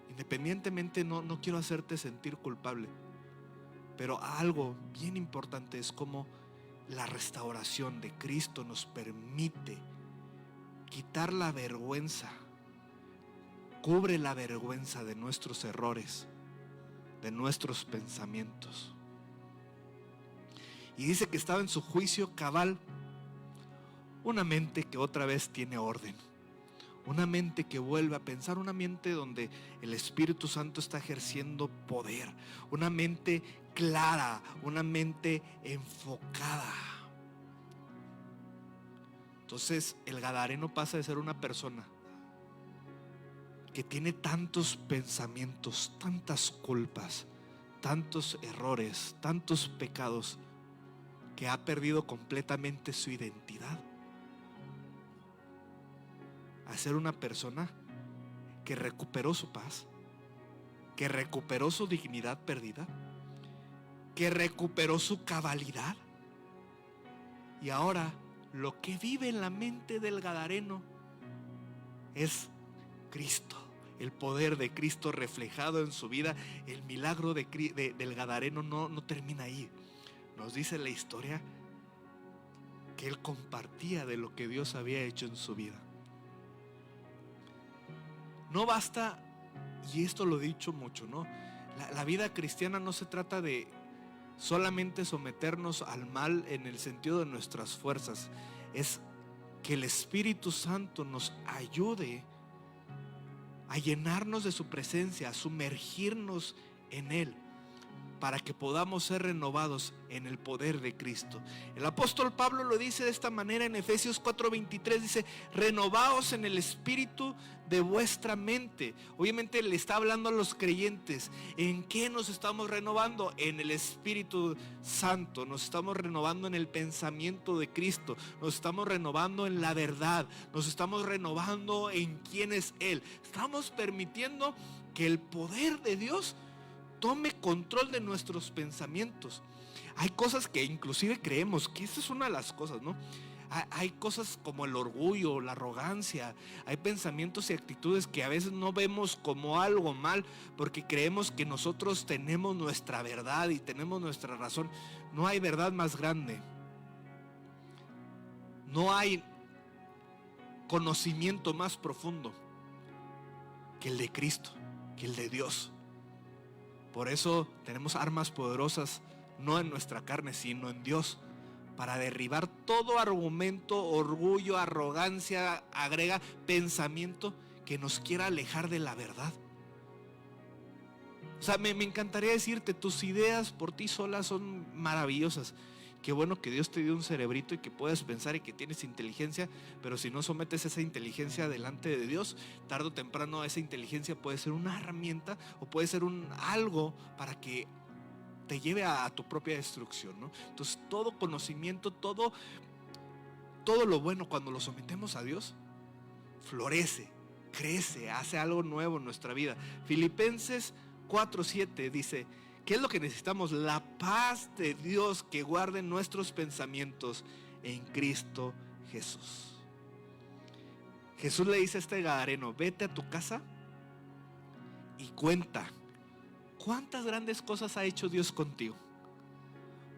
independientemente, no quiero hacerte sentir culpable, pero algo bien importante es como la restauración de Cristo nos permite quitar la vergüenza, cubre la vergüenza de nuestros errores, de nuestros pensamientos. Y dice que estaba en su juicio cabal, una mente que otra vez tiene orden, una mente que vuelve a pensar, una mente donde el Espíritu Santo está ejerciendo poder, una mente clara, una mente enfocada. Entonces el gadareno pasa de ser una persona que tiene tantos pensamientos, tantas culpas, tantos errores, tantos pecados, que ha perdido completamente su identidad, a ser una persona que recuperó su paz, que recuperó su dignidad perdida que recuperó su cabalidad. Y ahora lo que vive en la mente del gadareno es Cristo, el poder de Cristo reflejado en su vida. El milagro del gadareno no termina ahí. Nos dice la historia que él compartía de lo que Dios había hecho en su vida. No basta, y esto lo he dicho mucho, ¿no? La vida cristiana no se trata de solamente someternos al mal en el sentido de nuestras fuerzas. Es que el Espíritu Santo nos ayude a llenarnos de su presencia, a sumergirnos en Él, para que podamos ser renovados en el poder de Cristo. El apóstol Pablo lo dice de esta manera en Efesios 4:23, dice: renovaos en el espíritu de vuestra mente. Obviamente le está hablando a los creyentes. ¿En qué nos estamos renovando? En el Espíritu Santo. Nos estamos renovando en el pensamiento de Cristo. Nos estamos renovando en la verdad. Nos estamos renovando en quién es Él. Estamos permitiendo que el poder de Dios tome control de nuestros pensamientos. Hay cosas que inclusive creemos que esa es una de las cosas, ¿no? Hay cosas como el orgullo, la arrogancia. Hay pensamientos y actitudes que a veces no vemos como algo mal, porque creemos que nosotros tenemos nuestra verdad y tenemos nuestra razón. No hay verdad más grande. No hay conocimiento más profundo que el de Cristo, que el de Dios. Por eso tenemos armas poderosas, no en nuestra carne, sino en Dios, para derribar todo argumento, orgullo, arrogancia, agrega pensamiento que nos quiera alejar de la verdad. O sea, me encantaría decirte, tus ideas por ti solas son maravillosas. Qué bueno que Dios te dio un cerebrito y que puedas pensar y que tienes inteligencia, pero si no sometes esa inteligencia delante de Dios, tarde o temprano esa inteligencia puede ser una herramienta o puede ser algo para que te lleve a tu propia destrucción, ¿no? Entonces todo conocimiento, todo lo bueno, cuando lo sometemos a Dios, florece, crece, hace algo nuevo en nuestra vida. Filipenses 4:7 dice: ¿qué es lo que necesitamos? La paz de Dios que guarde nuestros pensamientos en Cristo Jesús. Jesús le dice a este gadareno: vete a tu casa y cuenta cuántas grandes cosas ha hecho Dios contigo.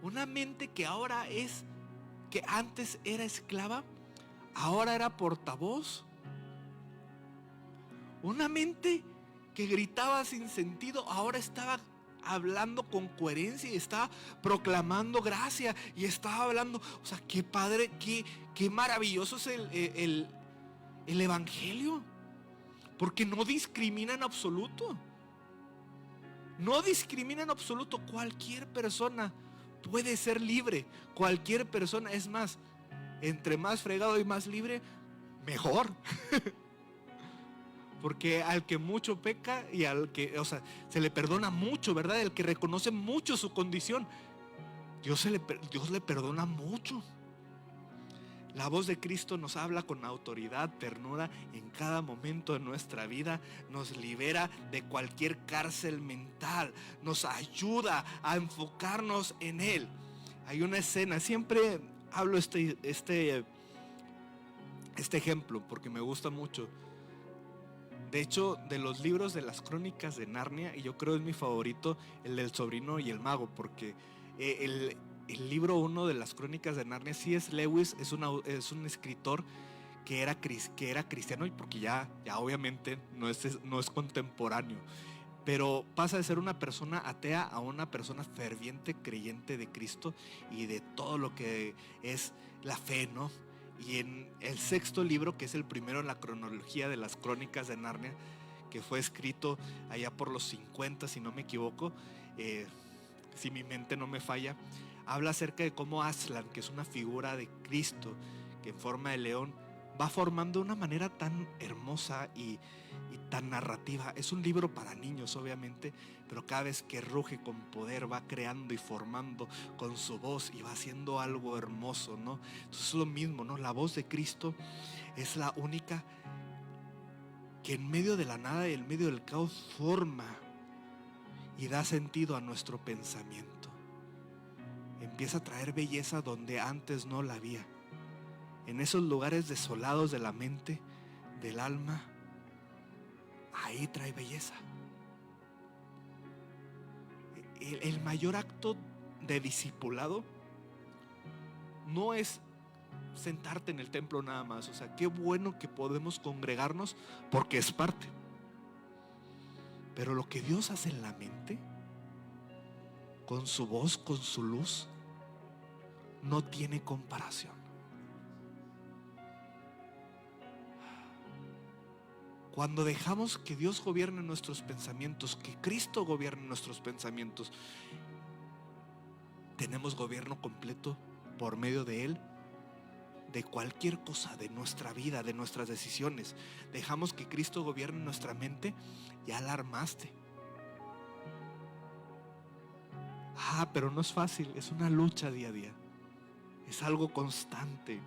Una mente que ahora que antes era esclava, ahora era portavoz. Una mente que gritaba sin sentido, ahora estaba hablando con coherencia y estaba proclamando gracia y estaba hablando. O sea, qué padre, qué maravilloso es el evangelio, porque no discrimina en absoluto. No discrimina en absoluto. Cualquier persona puede ser libre. Cualquier persona, es más, entre más fregado y más libre, mejor. Porque al que mucho peca y al que, se le perdona mucho, ¿verdad? El que reconoce mucho su condición, Dios le perdona mucho. La voz de Cristo nos habla con autoridad, ternura en cada momento de nuestra vida. Nos libera de cualquier cárcel mental. Nos ayuda a enfocarnos en Él. Hay una escena, siempre hablo este ejemplo porque me gusta mucho. De hecho, de los libros de las crónicas de Narnia, y yo creo es mi favorito, el del sobrino y el mago, porque el libro 1 de las crónicas de Narnia, C.S. Lewis es un escritor que era cristiano, y porque ya obviamente no es contemporáneo, pero pasa de ser una persona atea a una persona ferviente creyente de Cristo y de todo lo que es la fe, ¿no? Y en el 6.º libro, que es el primero en la cronología de las crónicas de Narnia, que fue escrito allá por los 50, si no me equivoco, si mi mente no me falla, habla acerca de cómo Aslan, que es una figura de Cristo, que en forma de león, va formando de una manera tan hermosa y tan narrativa. Es un libro para niños, obviamente, pero cada vez que ruge con poder va creando y formando con su voz y va haciendo algo hermoso, ¿no? Entonces es lo mismo, ¿no? La voz de Cristo es la única que en medio de la nada y en medio del caos forma y da sentido a nuestro pensamiento. empieza a traer belleza donde antes no la había. En esos lugares desolados de la mente, del alma, ahí trae belleza. El mayor acto de discipulado no es sentarte en el templo nada más. O sea, qué bueno que podemos congregarnos porque es parte. Pero lo que Dios hace en la mente, con su voz, con su luz, no tiene comparación. Cuando dejamos que Dios gobierne nuestros pensamientos, que Cristo gobierne nuestros pensamientos, tenemos gobierno completo por medio de Él, de cualquier cosa, de nuestra vida, de nuestras decisiones. Dejamos que Cristo gobierne nuestra mente, ya la armaste. Pero no es fácil, es una lucha día a día. Es algo constante.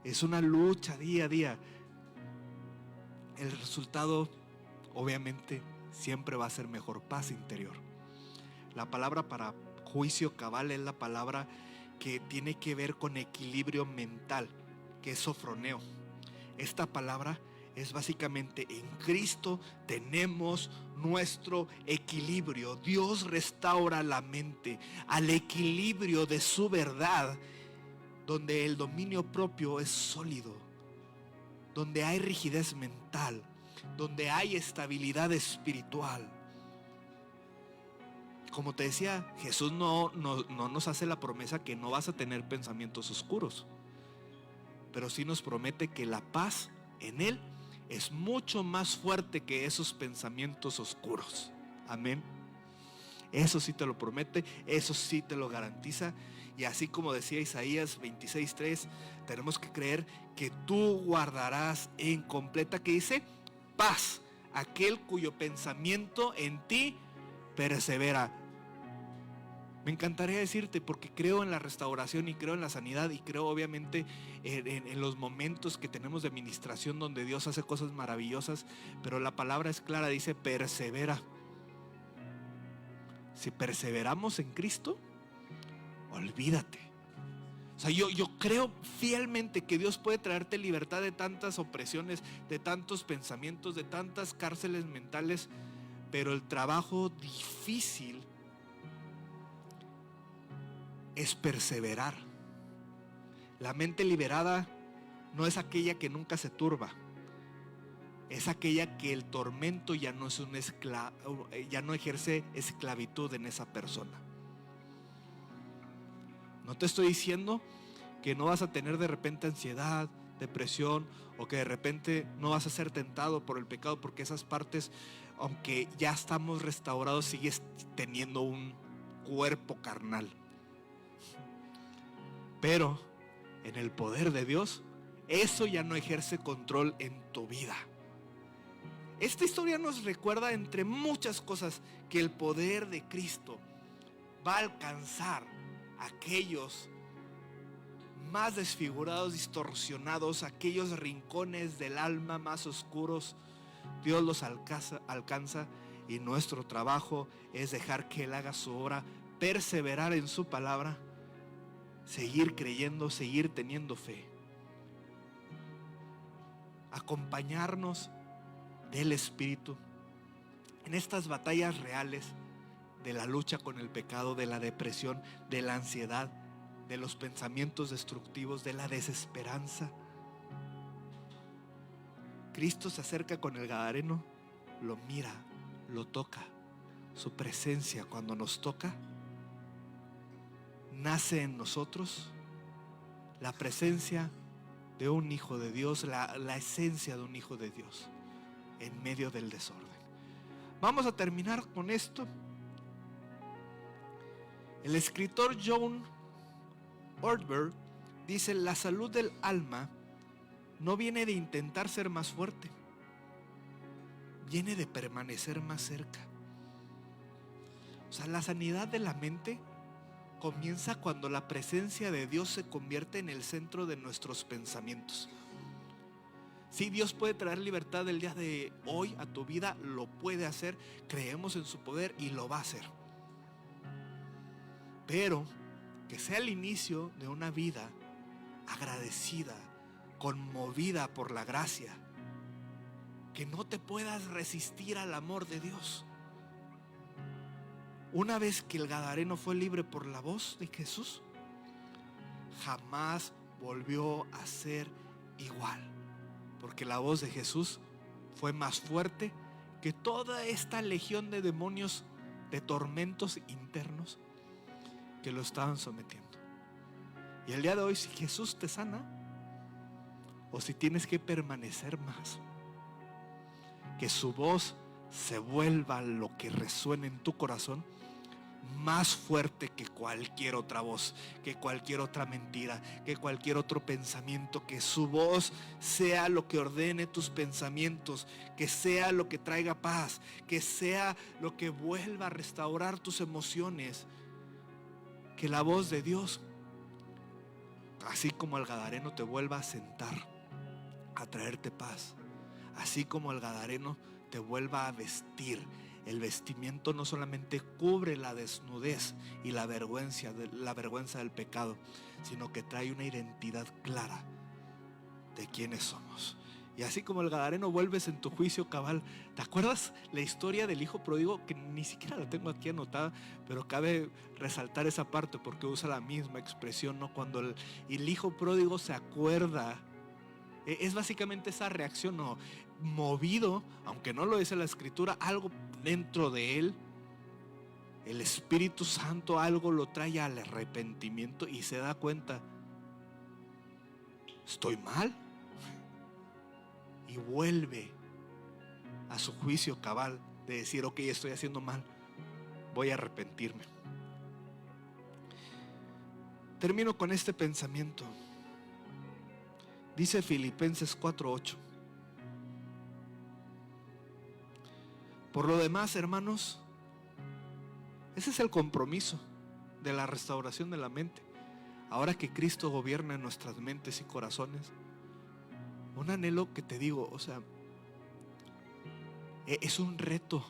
Es una lucha día a día. El resultado, obviamente, siempre va a ser mejor paz interior. La palabra para juicio cabal es la palabra que tiene que ver con equilibrio mental, que es sofroneo. Esta palabra es básicamente: en Cristo tenemos nuestro equilibrio. Dios restaura la mente al equilibrio de su verdad, donde el dominio propio es sólido, donde hay rigidez mental, donde hay estabilidad espiritual. Como te decía, Jesús no nos hace la promesa que no vas a tener pensamientos oscuros, pero sí nos promete que la paz en Él es mucho más fuerte que esos pensamientos oscuros. Amén. Eso sí te lo promete, eso sí te lo garantiza. Y así como decía Isaías 26:3, tenemos que creer que tú guardarás en completa, que dice, paz, aquel cuyo pensamiento en ti persevera. Me encantaría decirte, porque creo en la restauración y creo en la sanidad y creo obviamente en los momentos que tenemos de ministración donde Dios hace cosas maravillosas, pero la palabra es clara, dice persevera. Si perseveramos en Cristo, olvídate. O sea, yo creo fielmente que Dios puede traerte libertad de tantas opresiones, de tantos pensamientos, de tantas cárceles mentales, pero el trabajo difícil es perseverar. La mente liberada no es aquella que nunca se turba, es aquella que el tormento ya no es ya no ejerce esclavitud en esa persona. No te estoy diciendo que no vas a tener de repente ansiedad, depresión, o que de repente no vas a ser tentado por el pecado, porque esas partes, aunque ya estamos restaurados, sigues teniendo un cuerpo carnal. Pero en el poder de Dios, eso ya no ejerce control en tu vida. Esta historia nos recuerda, entre muchas cosas, que el poder de Cristo va a alcanzar a aquellos más desfigurados, distorsionados, aquellos rincones del alma más oscuros. Dios los alcanza, y nuestro trabajo es dejar que Él haga su obra, perseverar en su palabra, seguir creyendo, seguir teniendo fe, acompañarnos del Espíritu en estas batallas reales de la lucha con el pecado, de la depresión, de la ansiedad, de los pensamientos destructivos, de la desesperanza. Cristo se acerca con el gadareno, lo mira, lo toca. Su presencia, cuando nos toca, nace en nosotros la presencia de un hijo de Dios, la esencia de un hijo de Dios en medio del desorden. Vamos a terminar con esto. El escritor John Ortberg dice: la salud del alma no viene de intentar ser más fuerte, viene de permanecer más cerca. O sea, la sanidad de la mente comienza cuando la presencia de Dios se convierte en el centro de nuestros pensamientos. Sí, Dios puede traer libertad el día de hoy a tu vida, lo puede hacer, creemos en su poder y lo va a hacer. Pero que sea el inicio de una vida agradecida, conmovida por la gracia, que no te puedas resistir al amor de Dios. Una vez que el gadareno fue libre por la voz de Jesús, jamás volvió a ser igual, porque la voz de Jesús fue más fuerte que toda esta legión de demonios, de tormentos internos que lo estaban sometiendo. Y el día de hoy, si Jesús te sana, o si tienes que permanecer más, que su voz se vuelva lo que resuene en tu corazón, más fuerte que cualquier otra voz, que cualquier otra mentira, que cualquier otro pensamiento. Que su voz sea lo que ordene tus pensamientos, que sea lo que traiga paz, que sea lo que vuelva a restaurar tus emociones. Que la voz de Dios, así como el gadareno, te vuelva a sentar, a traerte paz, así como el gadareno te vuelva a vestir. El vestimiento no solamente cubre la desnudez y la vergüenza del pecado, sino que trae una identidad clara de quiénes somos. Y así como el gadareno, vuelves en tu juicio cabal. ¿Te acuerdas la historia del hijo pródigo? Que ni siquiera la tengo aquí anotada, pero cabe resaltar esa parte porque usa la misma expresión, ¿no? Cuando el hijo pródigo se acuerda, es básicamente esa reacción, ¿no? Movido, aunque no lo dice la escritura, algo dentro de él, el Espíritu Santo, algo lo trae al arrepentimiento y se da cuenta: estoy mal, y vuelve a su juicio cabal de decir: ok, estoy haciendo mal, voy a arrepentirme. Termino con este pensamiento. Dice Filipenses 4:8: por lo demás, hermanos, ese es el compromiso de la restauración de la mente. Ahora que Cristo gobierna en nuestras mentes y corazones, un anhelo que te digo, o sea, es un reto.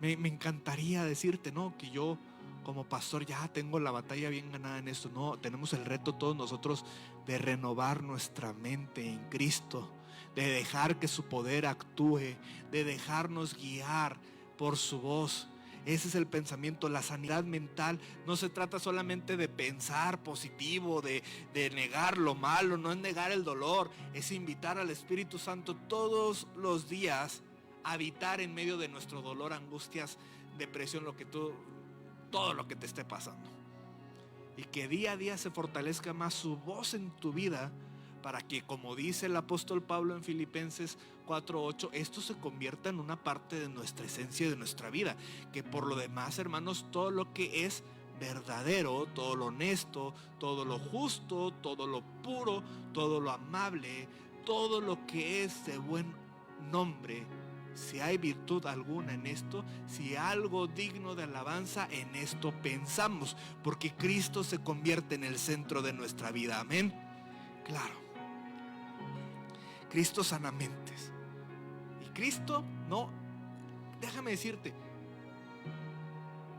Me encantaría decirte, no, que yo como pastor ya tengo la batalla bien ganada en esto. No, tenemos el reto todos nosotros de renovar nuestra mente en Cristo, de dejar que su poder actúe, de dejarnos guiar por su voz. Ese es el pensamiento. La sanidad mental no se trata solamente de pensar positivo, de negar lo malo, no es negar el dolor, es invitar al Espíritu Santo todos los días a habitar en medio de nuestro dolor, angustias, depresión, todo lo que te esté pasando. Y que día a día se fortalezca más su voz en tu vida, para que, como dice el apóstol Pablo en Filipenses 4:8, esto se convierta en una parte de nuestra esencia y de nuestra vida. Que por lo demás, hermanos, todo lo que es verdadero, todo lo honesto, todo lo justo, todo lo puro, todo lo amable, todo lo que es de buen nombre, si hay virtud alguna en esto, si algo digno de alabanza, en esto pensamos, porque Cristo se convierte en el centro de nuestra vida. Amén. Claro, Cristo sana mentes. Y Cristo, no, déjame decirte,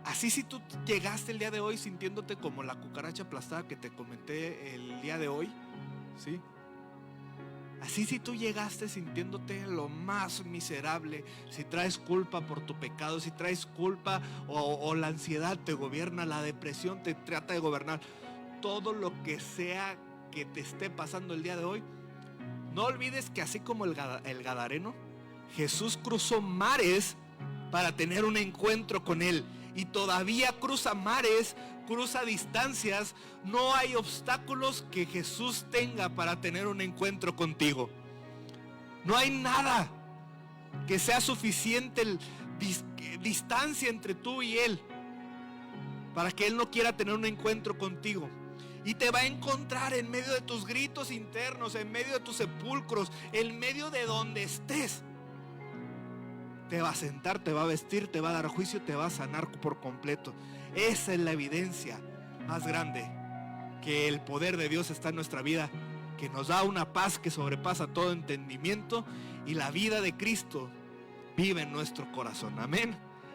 así si tú llegaste el día de hoy sintiéndote como la cucaracha aplastada que te comenté el día de hoy, ¿sí? Así si tú llegaste sintiéndote lo más miserable, si traes culpa por tu pecado, si traes culpa o la ansiedad te gobierna, la depresión te trata de gobernar, todo lo que sea que te esté pasando el día de hoy, no olvides que así como el gadareno, Jesús cruzó mares para tener un encuentro con él, y todavía cruza mares, cruza distancias. No hay obstáculos que Jesús tenga para tener un encuentro contigo. No hay nada que sea suficiente distancia entre tú y Él para que Él no quiera tener un encuentro contigo. Y te va a encontrar en medio de tus gritos internos, en medio de tus sepulcros, en medio de donde estés. Te va a sentar, te va a vestir, te va a dar juicio, te va a sanar por completo. Esa es la evidencia más grande, que el poder de Dios está en nuestra vida, que nos da una paz que sobrepasa todo entendimiento, y la vida de Cristo vive en nuestro corazón. Amén.